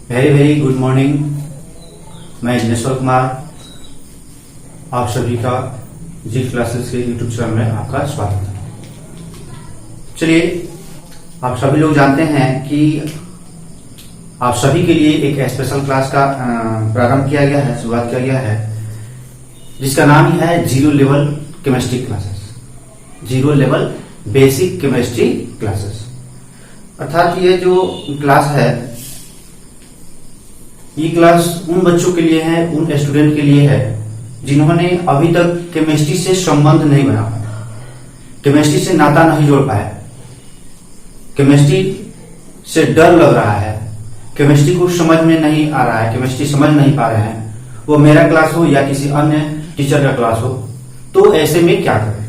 Very very good morning. मैं जिनेश्वर कुमार, आप सभी का जी क्लासेस के यूट्यूब चैनल में आपका स्वागत है। चलिए, आप सभी लोग जानते हैं कि आप सभी के लिए एक स्पेशल क्लास का प्रारंभ किया गया है, शुरुआत किया गया है, जिसका नाम है zero level chemistry classes, zero level basic chemistry classes. अर्थात ये जो क्लास है, ये क्लास उन बच्चों के लिए है, उन स्टूडेंट के लिए है जिन्होंने अभी तक केमिस्ट्री से संबंध नहीं बना पाया, केमिस्ट्री से नाता नहीं जोड़ पाया, केमिस्ट्री से डर लग रहा है, केमिस्ट्री को समझ में नहीं आ रहा है, केमिस्ट्री समझ नहीं पा रहे हैं, वो मेरा क्लास हो या किसी अन्य टीचर का क्लास हो, तो ऐसे में क्या करें।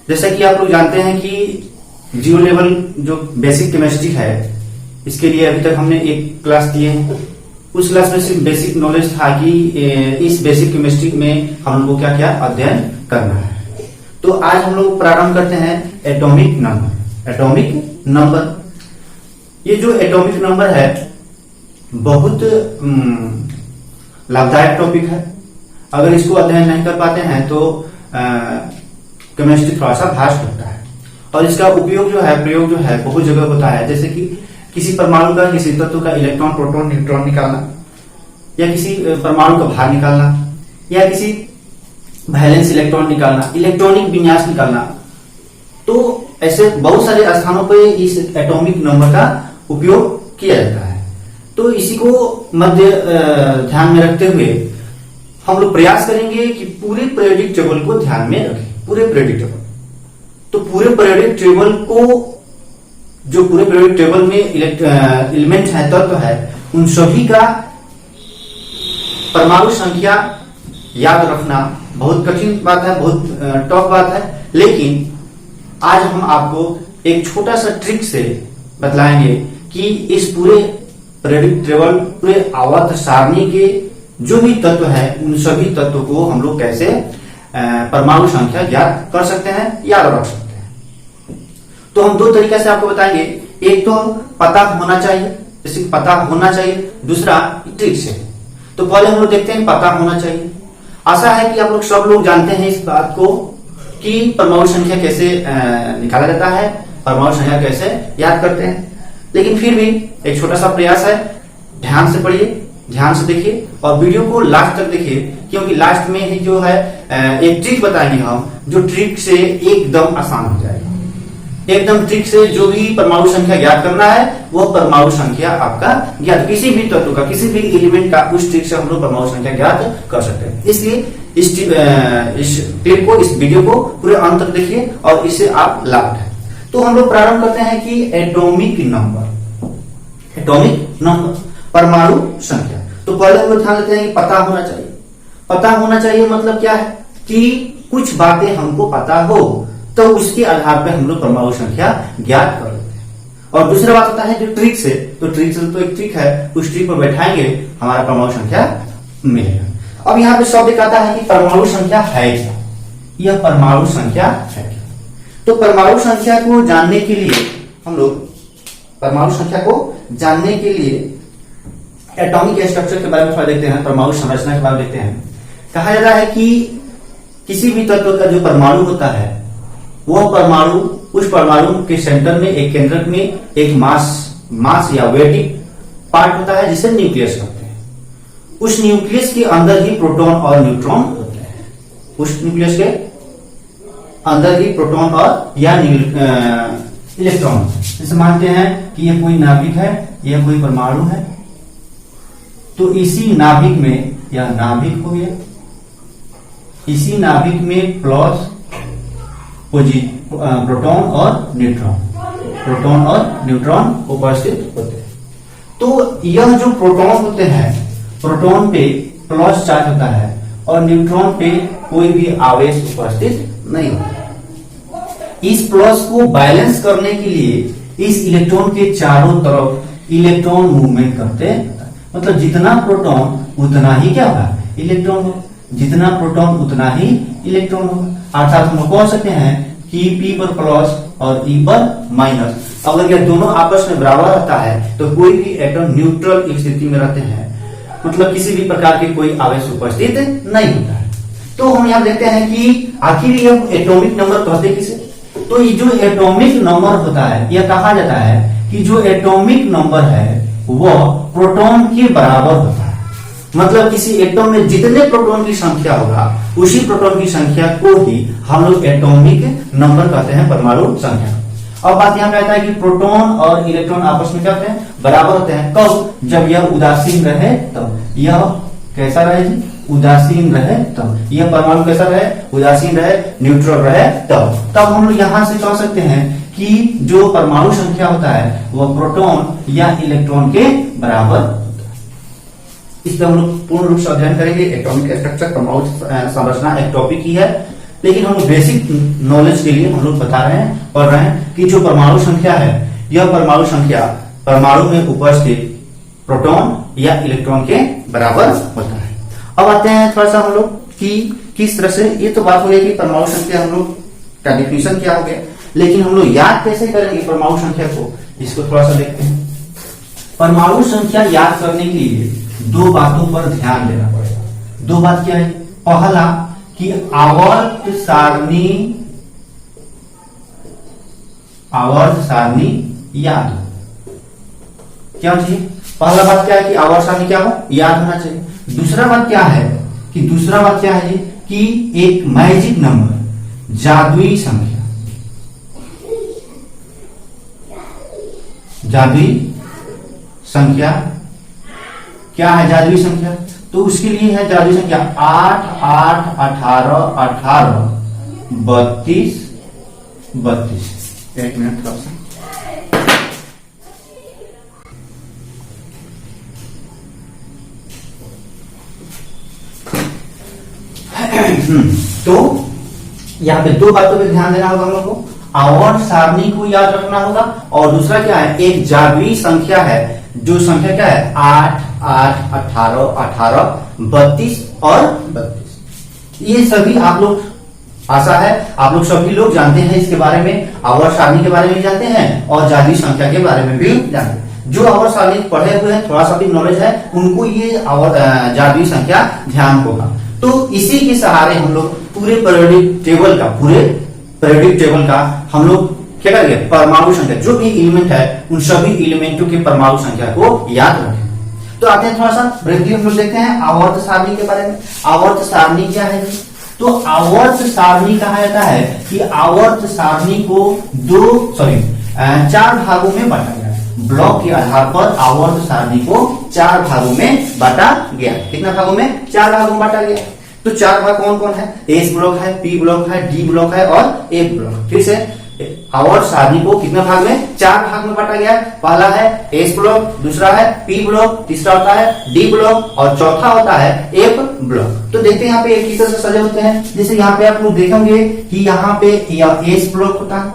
जैसा कि आप लोग जानते हैं कि जीरो लेवल जो बेसिक केमिस्ट्री है, इसके लिए अभी तक हमने एक क्लास दिए हैं। उस क्लास में सिर्फ बेसिक नॉलेज था कि इस बेसिक केमिस्ट्री में हम लोग को क्या क्या अध्ययन करना है। तो आज हम लोग प्रारंभ करते हैं एटॉमिक नंबर। एटॉमिक नंबर, ये जो एटॉमिक नंबर है बहुत लाभदायक टॉपिक है। अगर इसको अध्ययन नहीं कर पाते हैं तो केमिस्ट्री थोड़ा सा भास्ट होता है और इसका उपयोग जो है, प्रयोग जो है बहुत जगह होता है। जैसे कि किसी परमाणु का, किसी तत्व का इलेक्ट्रॉन, प्रोटॉन, न्यूट्रॉन निकालना, या किसी परमाणु का भार निकालना, या किसी वैलेंस इलेक्ट्रॉन निकालना, इलेक्ट्रॉनिक विन्यास निकालना। तो ऐसे बहुत सारे स्थानों पर इस एटॉमिक नंबर का उपयोग किया जाता है। तो इसी को मध्य ध्यान में रखते हुए हम लोग प्रयास करेंगे कि पूरे पीरियोडिक टेबल को ध्यान में रखें। पूरे पीरियोडिक टेबल, तो पूरे पीरियोडिक टेबल को, जो पूरे पीरियोडिक टेबल में एलिमेंट है, तत्व है, उन सभी का परमाणु संख्या याद रखना बहुत कठिन बात है, बहुत टफ बात है। लेकिन आज हम आपको एक छोटा सा ट्रिक से बतलाएंगे कि इस पूरे पीरियोडिक टेबल, पूरे आवर्त सारणी के जो भी तत्व है, उन सभी तत्वों को हम लोग कैसे परमाणु संख्या ज्ञात कर सकते हैं, याद रख सकते हैं। तो हम दो तरीके से आपको बताएंगे। एक तो पता होना चाहिए, जैसे पता होना चाहिए, दूसरा ट्रिक से। तो पहले हम लोग देखते हैं पता होना चाहिए। आशा है कि आप लोग सब लोग जानते हैं इस बात को कि परमाणु संख्या कैसे निकाला जाता है, परमाणु संख्या कैसे याद करते हैं। लेकिन फिर भी एक छोटा सा प्रयास है, ध्यान से पढ़िए, ध्यान से देखिए और वीडियो को लास्ट तक देखिए, क्योंकि लास्ट में ही जो है एक ट्रिक बताएंगे हम, जो ट्रिक से एकदम आसान हो जाएगा। एकदम ट्रिक से जो भी परमाणु संख्या ज्ञात करना है, वो परमाणु संख्या आपका ज्ञात, किसी भी तत्व का, किसी भी एलिमेंट का, उस ट्रिक से हम लोग परमाणु संख्या ज्ञात कर सकते हैं। इसलिए इस क्लिप को, इस वीडियो को पूरे अंत तक देखिए और इससे आप लाभ उठाएं। तो हम लोग प्रारंभ करते हैं कि एटॉमिक नंबर, एटॉमिक नंबर, परमाणु संख्या। तो पहले हम लोग ध्यान देते हैं कि पता होना चाहिए। पता होना चाहिए मतलब क्या है कि कुछ बातें हमको पता हो तो उसके आधार पर हम लोग परमाणु संख्या ज्ञात कर लेते हैं। और दूसरा बात होता है जो ट्रिक से, तो ट्रिक से तो एक ट्रिक है, उस ट्रिक पर बैठाएंगे हमारा परमाणु संख्या मिलेगा। अब यहाँ पे शब्द कहता है कि परमाणु संख्या है क्या, यह परमाणु संख्या है क्या। तो परमाणु संख्या को जानने के लिए हम लोग, परमाणु संख्या को जानने के लिए एटॉमिक स्ट्रक्चर के बारे में थोड़ा देखते हैं, परमाणु संरचना के बारे में देखते हैं। कहा जाता है कि किसी भी तत्व का जो परमाणु होता है, वह परमाणु, उस परमाणु के सेंटर में, एक केंद्रक में एक मास या वेटिक पार्ट होता है जिसे न्यूक्लियस कहते हैं। उस न्यूक्लियस के अंदर ही प्रोटॉन और न्यूट्रॉन होते हैं। उस न्यूक्लियस के अंदर ही प्रोटॉन और या इलेक्ट्रॉन। जैसे मानते हैं कि यह कोई नाभिक है, यह कोई परमाणु है, तो इसी नाभिक में, यह नाभिक हो गया, इसी नाभिक में प्लस प्रोटॉन और न्यूट्रॉन, प्रोटॉन और न्यूट्रॉन उपस्थित होते हैं। तो यह जो प्रोटॉन होते हैं, प्रोटॉन पे प्लस चार्ज होता है और न्यूट्रॉन पे कोई भी आवेश उपस्थित नहीं होता। इस प्लस को बैलेंस करने के लिए इस इलेक्ट्रॉन के चारों तरफ इलेक्ट्रॉन मूवमेंट करते हैं। मतलब जितना प्रोटॉन उतना ही क्या होगा, इलेक्ट्रॉन होगा, जितना प्रोटॉन उतना ही इलेक्ट्रॉन होगा। अर्थात हम लोग कह सकते हैं कि P पर प्लस और E पर माइनस अगर यह दोनों आपस में बराबर रहता है तो कोई भी एटम न्यूट्रल स्थिति में रहते हैं, मतलब किसी भी प्रकार के कोई आवेश उपस्थित नहीं होता है। तो हम यहाँ देखते हैं कि आखिर यह एटॉमिक नंबर कहते किसे, तो ये जो एटॉमिक नंबर होता है यह कहा जाता है कि जो एटॉमिक नंबर है वह प्रोटॉन के बराबर होता है। मतलब किसी एटम में जितने प्रोटॉन की संख्या होगा उसी प्रोटॉन की संख्या को ही हम लोग एटॉमिक नंबर कहते हैं, परमाणु संख्या। अब बात यहाँ पे आता है कि प्रोटॉन और इलेक्ट्रॉन आपस में क्या होते हैं, बराबर होते हैं। कब? जब यह उदासीन रहे तब। यह कैसा रहे जी? उदासीन रहे तब। यह परमाणु कैसा रहे? उदासीन रहे, न्यूट्रल रहे तब हम लोग यहां से कह सकते हैं कि जो परमाणु संख्या होता है वह प्रोटॉन या इलेक्ट्रॉन के बराबर होता है। इसलिए हम लोग पूर्ण रूप से अध्ययन करेंगे एटॉमिक स्ट्रक्चर, परमाणु संरचना एक टॉपिक ही है, लेकिन हम लोग बेसिक नॉलेज के लिए हम लोग बता रहे हैं, पढ़ रहे हैं कि जो परमाणु संख्या है यह परमाणु संख्या परमाणु में उपस्थित प्रोटॉन या इलेक्ट्रॉन के बराबर होता है। अब आते हैं थोड़ा सा हम लोग कि किस तरह से, ये तो बात हो गई कि परमाणु संख्या हम लोग का डिफिनेशन क्या हो गया, लेकिन हम लोग याद कैसे करेंगे परमाणु संख्या को, इसको थोड़ा सा देखते हैं। परमाणु संख्या याद करने के लिए दो बातों पर ध्यान देना पड़ेगा। दो बात क्या है? पहला कि आवर्त सारणी याद हो। क्या चाहिए? पहला बात क्या है कि आवर्त सारणी क्या हो, याद होना चाहिए। दूसरा बात क्या है कि एक मैजिक नंबर, जादुई संख्या, क्या है जादुई संख्या? तो उसके लिए है जादुई संख्या 8 8 18 18 32 32। एक मिनट थोड़ा सा। तो यहाँ पे दो बातों पे ध्यान देना होगा हम लोग को। आवर्त सारणी को याद रखना होगा और दूसरा क्या है, एक जादुई संख्या है, जो संख्या क्या है 8 8 18 18 32 और 32। ये सभी आप लोग, आशा है आप लोग सभी लोग जानते हैं इसके बारे में, आवर्त सारणी के बारे में जानते हैं और जादुई संख्या के बारे में भी जानते हैं। जो आवर्त सारणी पढ़े हुए हैं, थोड़ा सा भी नॉलेज है, उनको ये जादुई संख्या ध्यान होगा। तो इसी के सहारे हम लोग पूरे पीरियोडिक टेबल का हम लोग क्या करेंगे, परमाणु संख्या जो भी एलिमेंट है उन सभी एलिमेंटों के परमाणु संख्या को याद रखें। तो आते हैं थोड़ा सा ब्रीफली हम लोग देखते हैं आवर्त सारणी के बारे में। आवर्त सारणी क्या है? तो आवर्त सारणी कहा जाता है कि आवर्त सारणी को 4 भागों में बांटा गया है। ब्लॉक के आधार पर आवर्त सारणी को 4 भागों में बांटा गया। कितना भागों में? 4 भागों में बांटा गया। तो 4 भाग कौन कौन है? एस ब्लॉक है, पी ब्लॉक है, डी ब्लॉक है और एफ ब्लॉक। ठीक है, आवर्त सारणी को कितने भाग में? 4 भाग में बांटा गया है। पहला है एस ब्लॉक, दूसरा है पी ब्लॉक, तीसरा होता है डी ब्लॉक और चौथा होता है एफ ब्लॉक। तो देखते हैं यहाँ पे एक किस तरह से सजे होते हैं। जैसे यहाँ पे आप लोग देखेंगे कि यहाँ पे एस ब्लॉक होता है,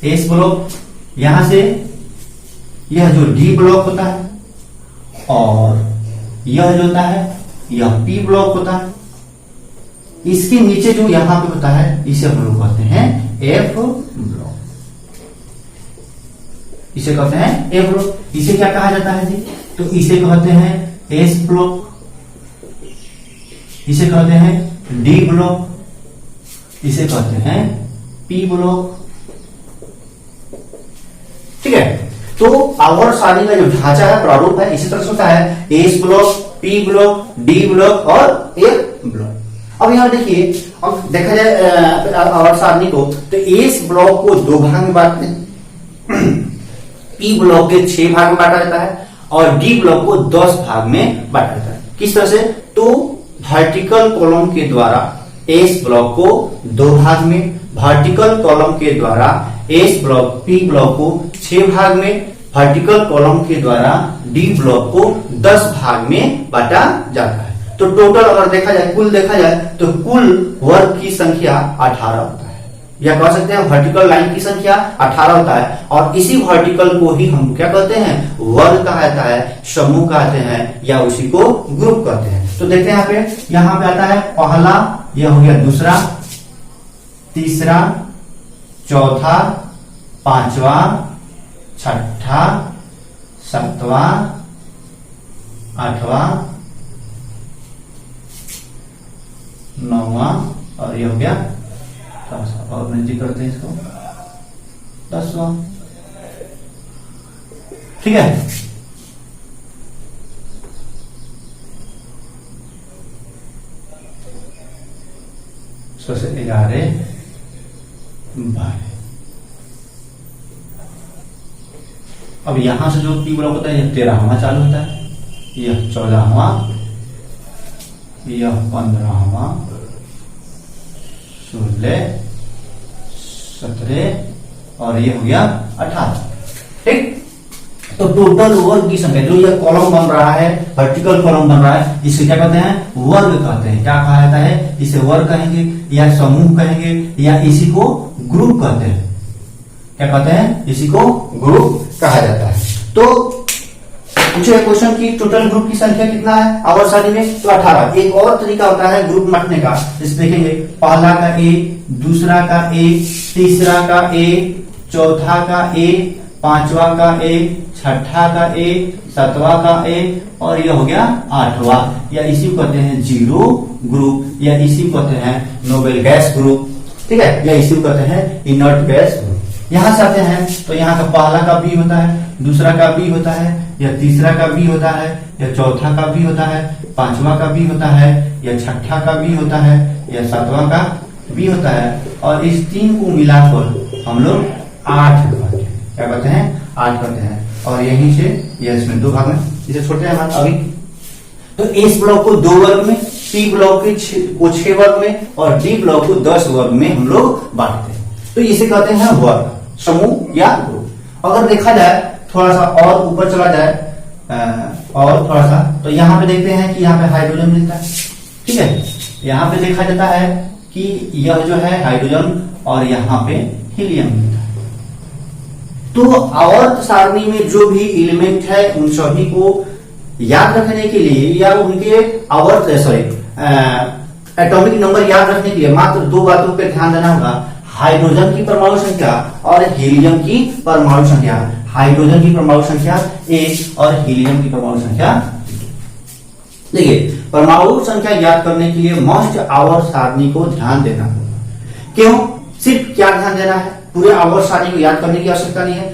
एस ब्लॉक, यहां से यह जो डी ब्लॉक होता है और यह जो होता है यह पी ब्लॉक होता है। इसके नीचे जो यहां पे होता है इसे हम लोग कहते हैं एफ ब्लॉक, इसे कहते हैं एफ ब्लॉक। इसे क्या कहा जाता है जी? तो इसे कहते हैं एस ब्लॉक, इसे कहते हैं डी ब्लॉक, इसे कहते हैं पी ब्लॉक। ठीक है, तो आवर्त सारणी का जो ढांचा है, प्रारूप है, इसी तरह से होता है S block, P block, D block और एफ ब्लॉक। अब यहां देखिए, अब देखा जाए आवर्त सारणी को, तो एस ब्लॉक को 2 भाग में बांटते हैं, पी ब्लॉक के 6 भाग में बांटा जाता है और डी ब्लॉक को 10 भाग में बांटा जाता है। किस तरह से? तो वर्टिकल कॉलम के द्वारा एस ब्लॉक को 2 भाग में, वर्टिकल कॉलम के द्वारा एस ब्लॉक पी ब्लॉक को 6 भाग में, वर्टिकल कॉलम के द्वारा डी ब्लॉक को 10 भाग में बांटा जाता है। तो टोटल अगर देखा जाए, कुल देखा जाए तो कुल वर्ग की संख्या 18 होता है, या कह सकते हैं वर्टिकल लाइन की संख्या 18 होता है। और इसी वर्टिकल को ही हम क्या कहते हैं? वर्ग कहा जाता है, समूह कहते हैं या उसी को ग्रुप कहते हैं। तो देखते हैं यहाँ पे आता है पहला, यह हो गया दूसरा, तीसरा, चौथा, पांचवा, छठा, सातवां, आठवां, नौवां और ये हो गया और नजदीक करते हैं इसको 10वां। ठीक है, से 11, 12। अब यहां से जो पी ब्लॉक होता है यह 13वां चालू होता है, यह 14वां, यह 15वां, 16, 17 और ये हो गया 18। ठीक, तो टोटल वर्ग की संख्या जो यह कॉलम बन रहा है, वर्टिकल कॉलम बन रहा है, इसे क्या कहते हैं? वर्ग कहते हैं। क्या कहा जाता है? इसे वर्ग कहेंगे या समूह कहेंगे या इसी को ग्रुप कहते हैं। क्या कहते हैं? इसी को ग्रुप कहा जाता है। तो पूछे क्वेश्चन की टोटल ग्रुप की संख्या कितना है आवर्त सारणी में? तो 18। एक और तरीका होता है ग्रुप बांटने का, इसे देखेंगे। पहला का ए, दूसरा का ए, तीसरा का ए, चौथा का ए, पांचवा का ए, छठा का ए, सातवां का ए और यह हो गया 8वां। या इसी को कहते हैं जीरो ग्रुप या इसी को कहते हैं नोबेल गैस ग्रुप। ठीक है, या इसी को कहते हैं इनर्ट गैस ग्रुप। यहां से आते हैं तो यहाँ का पहला का बी होता है, दूसरा का बी होता है, या तीसरा का बी होता है, या चौथा का बी होता है, पांचवा का बी होता है, या छठा का बी होता है, या सातवां का बी होता है। और इस तीन को मिलाकर हम लोग 8 करते हैं। क्या कहते हैं? 8 करते हैं। और यहीं से यह इसमें 2 भाग में इसे छोड़ते हैं अभी। तो इस ब्लॉक को 2 वर्ग में, सी ब्लॉक को 6 वर्ग में और डी ब्लॉक को 10 वर्ग में हम लोग बांटते हैं। तो इसे कहते हैं वर्ग, समूह या ग्रुप। अगर देखा जाए थोड़ा सा और ऊपर चला जाए और थोड़ा सा, तो यहाँ पे देखते हैं कि यहाँ पे हाइड्रोजन मिलता है। ठीक है, यहाँ पे देखा जाता है कि यह जो है हाइड्रोजन और यहाँ पे हीलियम मिलता है। तो आवर्त सारणी में जो भी एलिमेंट है उन सभी को याद रखने के लिए या उनके आवर्त एटॉमिक नंबर याद रखने के लिए मात्र 2 बातों पर ध्यान देना होगा। हाइड्रोजन की परमाणु संख्या और हीलियम की परमाणु संख्या। हाइड्रोजन की परमाणु संख्या 1 और हीलियम की परमाणु संख्या 2। देखिए, परमाणु संख्या याद करने के लिए मस्ट आवर्त सारणी को ध्यान देना होगा। क्यों? सिर्फ क्या ध्यान देना है? पूरे आवर्त सारणी को याद करने की आवश्यकता नहीं है।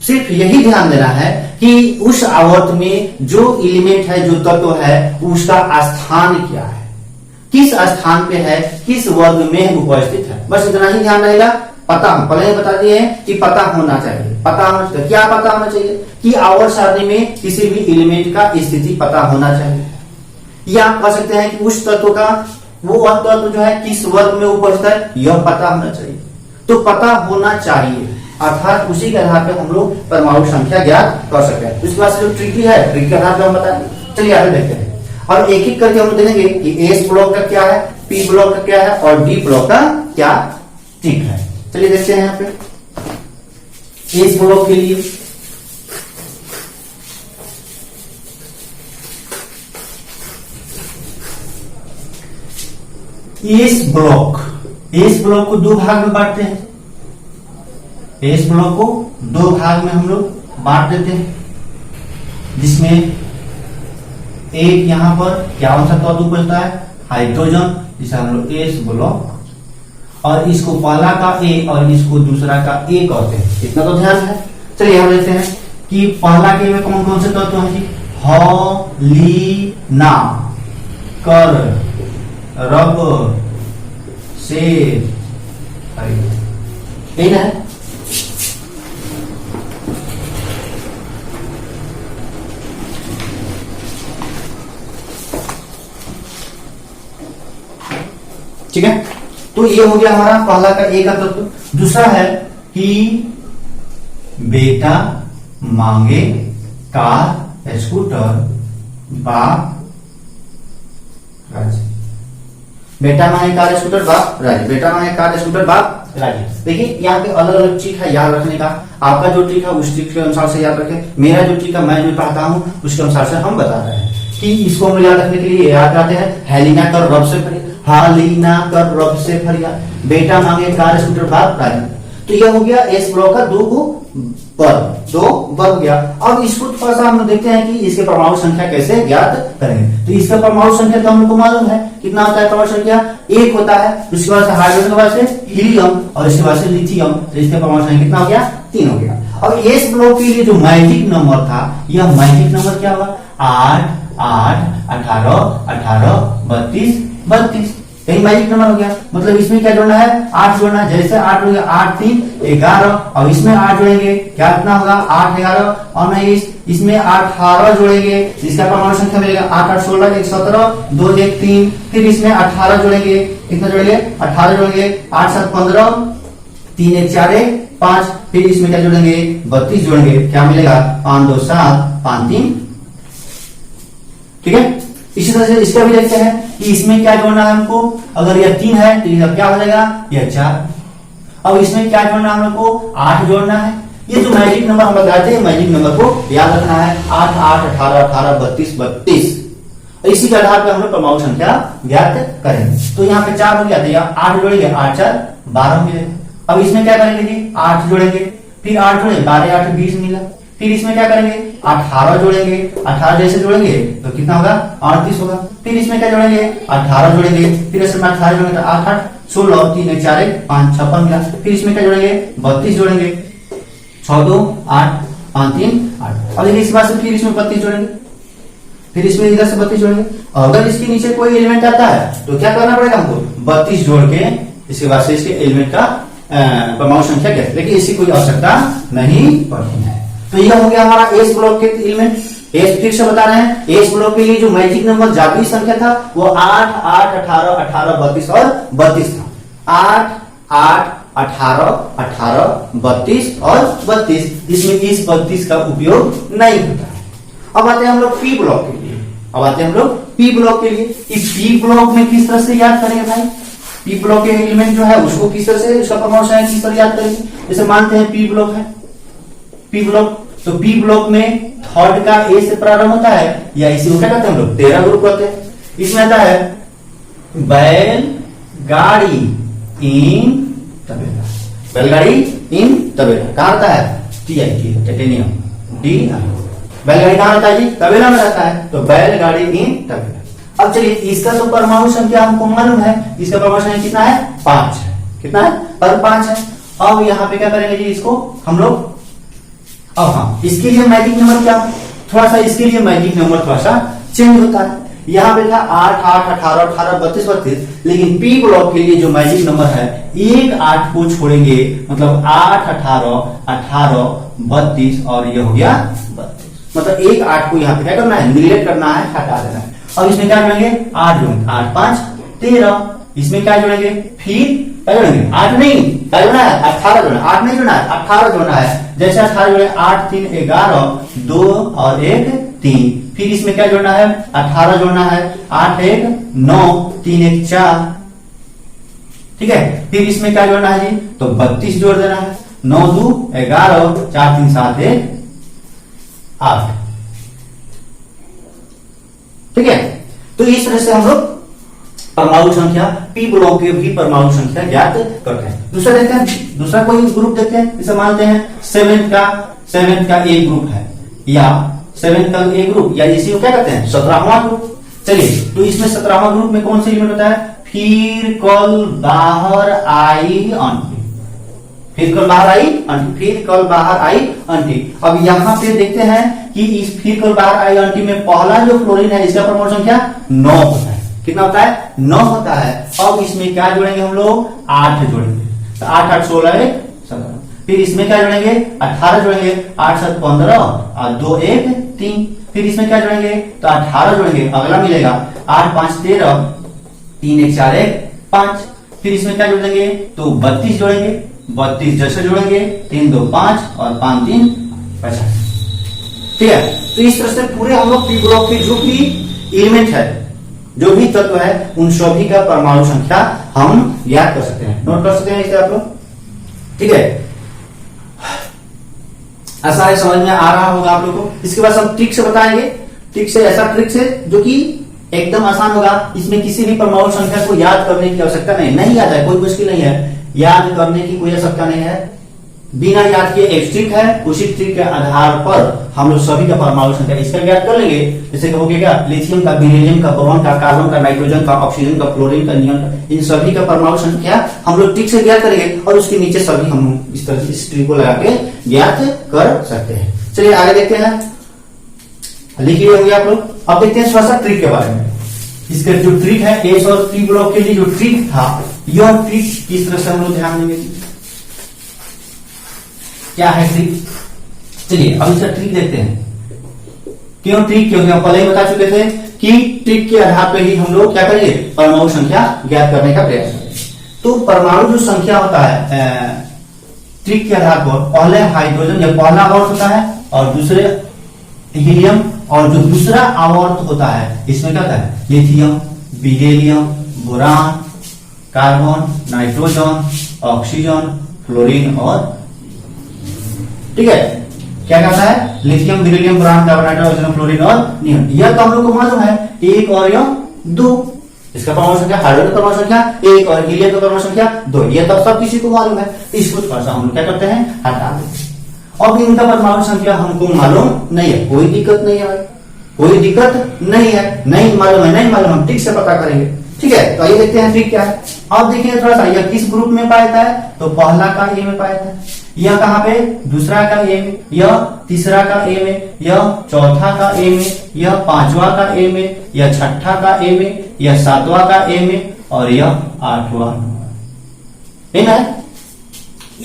सिर्फ यही ध्यान देना है कि उस आवर्त में जो एलिमेंट है, जो तत्व है, उसका स्थान क्या है, किस स्थान पे है, किस वर्ग में उपस्थित है। बस इतना ही ध्यान रहेगा। पता हम पहले ही बता दिए हैं कि पता होना चाहिए। पता होना चाहिए। क्या पता होना चाहिए? कि आवर्त सारणी में किसी भी एलिमेंट का स्थिति पता होना चाहिए। या आप कह सकते हैं कि उस तत्व का वो तत्व जो है किस वर्ग में उपस्थित है, यह पता होना चाहिए। तो पता होना चाहिए, अर्थात उसी के आधार पर हम लोग परमाणु संख्या ज्ञात कर सकते हैं। उसके बाद जो ट्रिकी है, ट्रिक के आधार पर हम बताएंगे। चलिए आगे देखते हैं और एक एक करके हम लोग देखेंगे कि एस ब्लॉक का क्या है, पी ब्लॉक का क्या है और डी ब्लॉक का क्या ट्रिक है। चलिए देखते हैं यहाँ पे एस ब्लॉक के लिए। एस ब्लॉक को 2 भाग में बांटते हैं। एस ब्लॉक को 2 भाग में हम लोग बांट देते हैं, जिसमें एक यहां पर क्या सा तत्व उपजता है? हाइड्रोजन, जिसे हम लोग एस ब्लॉक, और इसको पहला का ए और इसको दूसरा का ए कहते हैं। इतना तो ध्यान है। चलिए हम देखते हैं कि पहला के में कौन कौन से तत्व हैं जी? हॉलीना, कर, रब, से, यही है। ठीक है, तो ये हो गया हमारा पहला का ए का तत्व। दूसरा है कि बेटा मांगे कार स्कूटर बाप राजी। बेटा मांगे कार स्कूटर बाप राजी। बेटा मांगे कार स्कूटर बाप राजी। देखिए यहाँ पे अलग अलग ट्रिक है याद रखने का। आपका जो ट्रिक है उस ट्रिक के अनुसार से याद रखें। मेरा जो ट्रिक है, मैं जो पढ़ता हूँ उसके अनुसार से हम बता रहे हैं कि इसको हम याद रखने के लिए याद आते हैं। हेलिना कर रब से फरियाद, हालिना कर रब से फरियाद, बेटा मांगे कार स्कूटर बाप राजी। तो यह हो गया एस ब्लॉक का दो वर्ग हो गया। अब इसको थोड़ा सा हम देखते हैं कि इसके परमाणु संख्या कैसे ज्ञात करेंगे। तो इसका परमाणु संख्या तो हमको मालूम है कितना होता है, परमाणु संख्या 1 होता है। उसके बाद से हाइड्रोजन के बाद से हीलियम और इसके बाद से लिथियम, तो इसका परमाणु संख्या कितना हो गया, 3 हो गया। अब एस ब्लॉक के लिए जो मैजिक नंबर था, यह मैजिक नंबर क्या हुआ, 8 8 18 18 32 32, यही मैजिक नंबर हो गया। मतलब इसमें क्या जोड़ना है, 8 जोड़ना है। जैसे 8 हो गया, 8 3 11 और इसमें 8 जोड़ेंगे, क्या कितना होगा, 8 11 और 19, इसमें 18 जोड़ेंगे, इसका परमाणु संख्या मिलेगा 8 8 16 1 17 2 1 3। फिर इसमें 18 जोड़ेंगे, कितना जोड़ेंगे, 18 जोड़ेंगे, 8 7 15 3 1 4 1 5। फिर इसमें क्या जोड़ेंगे, 32 जोड़ेंगे, क्या मिलेगा, 5 2 7 5 3। ठीक है। इसी तरह से इसका भी देखते हैं कि इसमें क्या जोड़ना है हमको। अगर यह 3 है तो यह क्या हो जाएगा, यह 4। अब इसमें क्या जोड़ना है हमको, 8 जोड़ना है। ये जो मैजिक नंबर हम बताते हैं, मैजिक नंबर को याद रखना है, 8 8 18 18 32 32। इसी के आधार पर हम लोग परमाणु संख्या ज्ञात करेंगे। तो यहाँ पे 4 हो गया, तो यहाँ 8 जोड़ेंगे, 8 4 12 मिलेगा। अब इसमें क्या करेंगे जी, 8 जोड़ेंगे, फिर 8 जोड़ेंगे, 12 8 20 मिला। फिर इसमें क्या करेंगे, 18 जोड़ेंगे, 18 जैसे जोड़ेंगे तो कितना होगा, 38 होगा। फिर इसमें क्या जोड़ेंगे, 18 जोड़ेंगे, फिर इसमें 18 जोड़ेंगे तो 8 8 16 3 1 4 1 5 56 मिला। फिर इसमें क्या जोड़ेंगे, 32 जोड़ेंगे, 6 2 8 5 3 8। और इस बात से फिर इसमें 32 जोड़ेंगे, फिर इसमें इधर से 32 जोड़ेंगे। अगर इसके नीचे कोई एलिमेंट आता है तो क्या करना पड़ेगा हमको, 32 जोड़ के इसके बाद से इसके एलिमेंट का परमाणु संख्या क्या, लेकिन इसकी कोई आवश्यकता नहीं पड़ती है। तो यह हो गया हमारा एस ब्लॉक के एलिमेंट। एस फिर से बता रहे हैं, एस ब्लॉक के लिए जो मैजिक नंबर जादुई संख्या था वो 8 8 18 18 32 और 32 था। 8 8 18 18 32 और 32, इसमें इस 32 का उपयोग नहीं होता है। अब आते हैं हम लोग पी ब्लॉक के लिए। अब आते हैं हम लोग पी ब्लॉक के लिए। इस पी ब्लॉक में किस तरह से याद करेंगे भाई, पी ब्लॉक के एलिमेंट जो है उसको किस तरह से, उसका परमाणु संख्या किस तरह याद करेंगे। जैसे मानते हैं पी ब्लॉक है, पी ब्लॉक, तो पी ब्लॉक में थर्ड का ए से प्रारंभ होता है, या इसी को क्या कहते हैं हम लोग, 13 ग्रुप कहते हैं। इसमें आता है बैल गाड़ी इन तबेला, बैलगाड़ी इन तबेला कहाँ रहता है, TIT टाइटेनियम डी। बैलगाड़ी कहाँ रहता है जी, तबेला में रहता है, तो बैलगाड़ी इन तबेला। अब चलिए इसका तो परमाणु संख्या हमको मालूम है, इसका परमाणु संख्या कितना है, 5 है। कितना है, पर 5 है। अब यहाँ पे क्या करेंगे जी, इसको हम लोग, अब हाँ इसके लिए मैजिक नंबर क्या, थोड़ा सा इसके लिए मैजिक नंबर थोड़ा सा चेंज होता है। यहाँ पे था 8 8 18 18 32 32, लेकिन पी ब्लॉक के लिए जो मैजिक नंबर है, एक 8 को छोड़ेंगे, मतलब 8 18 18 32 और ये हो गया 32। मतलब एक 8 को यहाँ पे क्या करना है, निगलेक्ट करना है, हटा देना है। अब इसमें क्या जोड़ेंगे, 8 जोड़ेंगे, 8 5 13। इसमें क्या जोड़ेंगे, फिर क्या जोड़ेंगे, 8 नहीं, क्या जोड़ना है, 18 जोड़ना, 8 नहीं जोड़ना है, 18 जोड़ना है। जैसे 18 जोड़े, 8 3 11 2 और 1 3। फिर इसमें क्या जोड़ना है, 18 जोड़ना है, 8 1 9 3 1 4। ठीक है। फिर इसमें क्या जोड़ना है जी, तो 32 जोड़ देना है, 9 2 11 4 3 7 1 8। ठीक है। तो इस तरह से हम लोग परमाणु संख्या पी ब्लॉक के भी परमाणु संख्या ज्ञात करते हैं। दूसरा देखते हैं, दूसरा कोई ग्रुप देखते हैं। इसे मानते हैं सेवेंथ का ए ग्रुप है, या सेवेंथ का ए ग्रुप, या इसी को क्या कहते हैं, 17वां ग्रुप। चलिए, तो इसमें 17वां ग्रुप में कौन सा एलिमेंट होता है, फिर कल बाहर आई अंटी, फिर कल बाहर आई अंटी, फिर कल बाहर आई अंटी। अब यहाँ पे देखते हैं कि इस फिर कल बाहर आई अंटी में पहला जो फ्लोरीन है, इसका परमाणु संख्या 9 होता है। कितना होता है, 9 होता है। अब इसमें क्या जोड़ेंगे हम लोग, 8 जोड़ेंगे, तो 8 8 16 1 17। फिर इसमें क्या जोड़ेंगे, 18 जोड़ेंगे, 8 7 15 और 2 1 3। फिर इसमें क्या जोड़ेंगे, तो 18 जोड़ेंगे, अगला मिलेगा 8 5 13 3 1 4 1 5। फिर इसमें क्या जोड़ देंगे, तो 32 जोड़ेंगे, 32 जैसे जोड़ेंगे, 3 2 5 और 5 3 50। ठीक है। तो इस तरह से पूरे हम लोग पी ब्लॉक के जो भी एलिमेंट है, जो भी तत्व है, उन सभी का परमाणु संख्या हम याद कर सकते हैं, नोट कर सकते हैं इसे आप लोग। ठीक है, ऐसा है, समझ में आ रहा होगा आप लोग को। इसके बाद हम ट्रिक से बताएंगे, ट्रिक से, ऐसा ट्रिक से जो कि एकदम आसान होगा। इसमें किसी भी परमाणु संख्या को याद करने की आवश्यकता नहीं याद है, कोई मुश्किल नहीं है, याद करने की कोई आवश्यकता नहीं है। बिना याद किए एक ट्रिक है, उसी ट्रिक के आधार पर हम लोग सभी का परमाणु संख्या इसका ज्ञात कर लेंगे। जैसे हो गया लिथियम का, बेरिलियम का, बोरॉन का, कार्बन का, नाइट्रोजन का, ऑक्सीजन का, फ्लोरीन का, नियॉन का, इन सभी का परमाणु संख्या हम लोग ट्रिक से ज्ञात करेंगे और उसके नीचे सभी हम इस तरह से इस ट्रिक को लगा के ज्ञात कर सकते हैं। चलिए आगे देखते हैं, लिखिए होंगे आप लोग। अब देखते हैं थोड़ा सा ट्रिक के बारे में। इसका जो ट्रिक है एस और पी ब्लॉक के लिए जो ट्रिक था, यह ट्रिक किस तरह से हम लोग ध्यान देंगे, क्या है ट्रिक। चलिए अब इसका ट्रिक देखते हैं। क्यों ट्रिक, क्योंकि हम पहले ही बता चुके थे कि ट्रिक के आधार पर ही हम लोग क्या करेंगे, परमाणु संख्या ज्ञात करने का प्रयास करेंगे। तो परमाणु जो संख्या होता है ट्रिक के आधार पर, पहले हाइड्रोजन या पहला आवर्त होता है और दूसरे हीलियम, और जो दूसरा आवर्त होता है इसमें क्या होता है, lithium, beryllium, boron, carbon, nitrogen, oxygen, fluorine और ठीक है क्या कहता है, lithium, beryllium, boron, carbon, nitrogen, oxygen, fluorine और नियॉन। यह तो हम लोग को मालूम है, एक और यह दो, इसका परमाणु संख्या, हाइड्रोजन का परमाणु संख्या एक और हीलियम का परमाणु संख्या दो, ये तो सब किसी को मालूम है। इसको थोड़ा सा हम लोग क्या करते हैं, हटा देते हैं। अब इनका परमाणु संख्या हमको मालूम नहीं है, कोई दिक्कत नहीं है, कोई दिक्कत नहीं है, नहीं मालूम है, नहीं मालूम, हम ठीक से पता करेंगे। ठीक है, तो आइए देखते हैं ठीक क्या है। अब देखिए थोड़ा सा, यह किस ग्रुप में पाया जाता है, तो पहला का ए में पाया जाता है, यह कहां पे, दूसरा का ए में, यह तीसरा का ए में, यह चौथा का ए में, यह पांचवा का ए में, यह छठा का ए में, यह सातवां का ए में और यह आठवां है ना।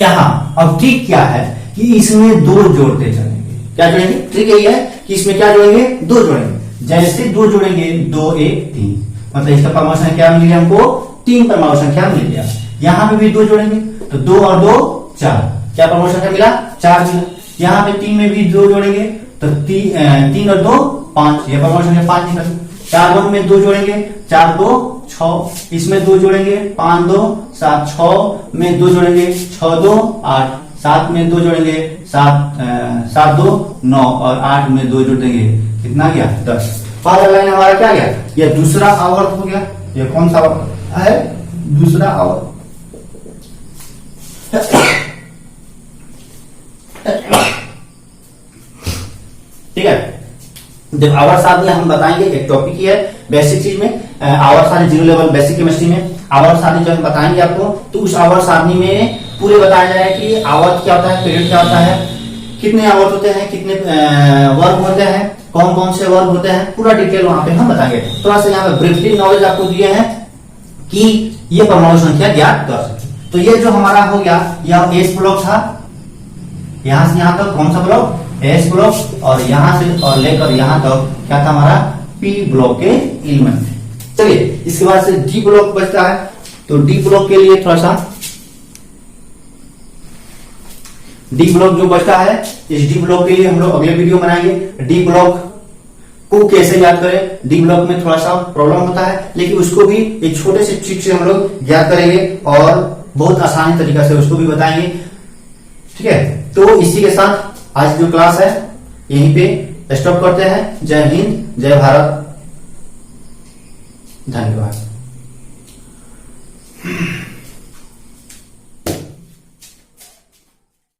यहां अब ट्रिक क्या है कि इसमें दो जोड़ते चलेंगे। क्या जोड़ेंगे, ट्रिक यही है कि इसमें क्या जोड़ेंगे, दो जोड़ेंगे। जैसे दो जोड़ेंगे, 2 1 3, मतलब इसका परमाणु संख्या मिल गया हमको, 3 परमाणु संख्या मिल गया। यहां पे भी 2 जोड़ेंगे तो 2 और 2 4, क्या परमाणु संख्या मिला, 4 मिला। यहाँ पे 3 में भी 2 जोड़ेंगे तो 3 और 2 5, यह परमाणु संख्या 5 निकल। कार्बन में 2 जोड़ेंगे, 4 2 6, इसमें 2 जोड़ेंगे, 5 2 7, 6 में 2 जोड़ेंगे, 6 2 8, 7 में 2 जोड़ेंगे, 7 2 9 और 8 में 2 जोड़ देंगे, कितना गया 10। पहला लाइन हमारा क्या गया, यह दूसरा आवर्त हो गया। यह कौन सा आवर्त है, दूसरा आवर्त। ठीक है, जब आवर्त सारणी हम बताएंगे, एक टॉपिक ही है बेसिक चीज में, आवर्त सारणी 0 लेवल बेसिक केमिस्ट्री में आवर्त सारणी जब हम बताएंगे आपको, तो उस आवर्त सारणी में पूरे बताया जाएगा कि आवर्त क्या होता है, पीरियड क्या होता है, कितने आवर्त होते हैं, कितने वर्ग होते हैं, कौन कौन से वर्ग होते हैं, पूरा डिटेल वहां पे हम बताएंगे। थोड़ा सा यहाँ पे ब्रीफली नॉलेज आपको दिए हैं कि ये परमाणु संख्या ज्ञात कर सकते। तो ये जो हमारा हो गया, यह एस ब्लॉक था, यहां से यहां तक कौन सा ब्लॉक, एस ब्लॉक, और यहां से और लेकर यहां तक क्या था हमारा, पी ब्लॉक के एलिमेंट। चलिए इसके बाद से डी ब्लॉक बचता है, तो डी ब्लॉक के लिए थोड़ा सा, डी ब्लॉक जो बचता है, इस डी ब्लॉक के लिए हम लोग अगले वीडियो बनाएंगे। डी ब्लॉक को कैसे याद करें, डी ब्लॉक में थोड़ा सा प्रॉब्लम होता है, लेकिन उसको भी एक छोटे से ट्रिक से हम लोग याद करेंगे और बहुत आसानी तरीका से उसको भी बताएंगे। ठीक है, तो इसी के साथ आज जो क्लास है यहीं पे स्टॉप करते हैं। जय हिंद, जय भारत, धन्यवाद।